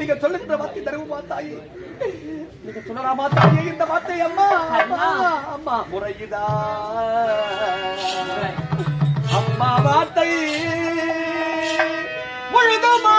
நீங்க சொல்லுகின்ற வார்த்தை தருவமா தாயே? நீங்க சொல்லலாமா தாயே இந்த வார்த்தை? அம்மா அம்மா முறையுதா அம்மா வார்த்தை முழுதுமா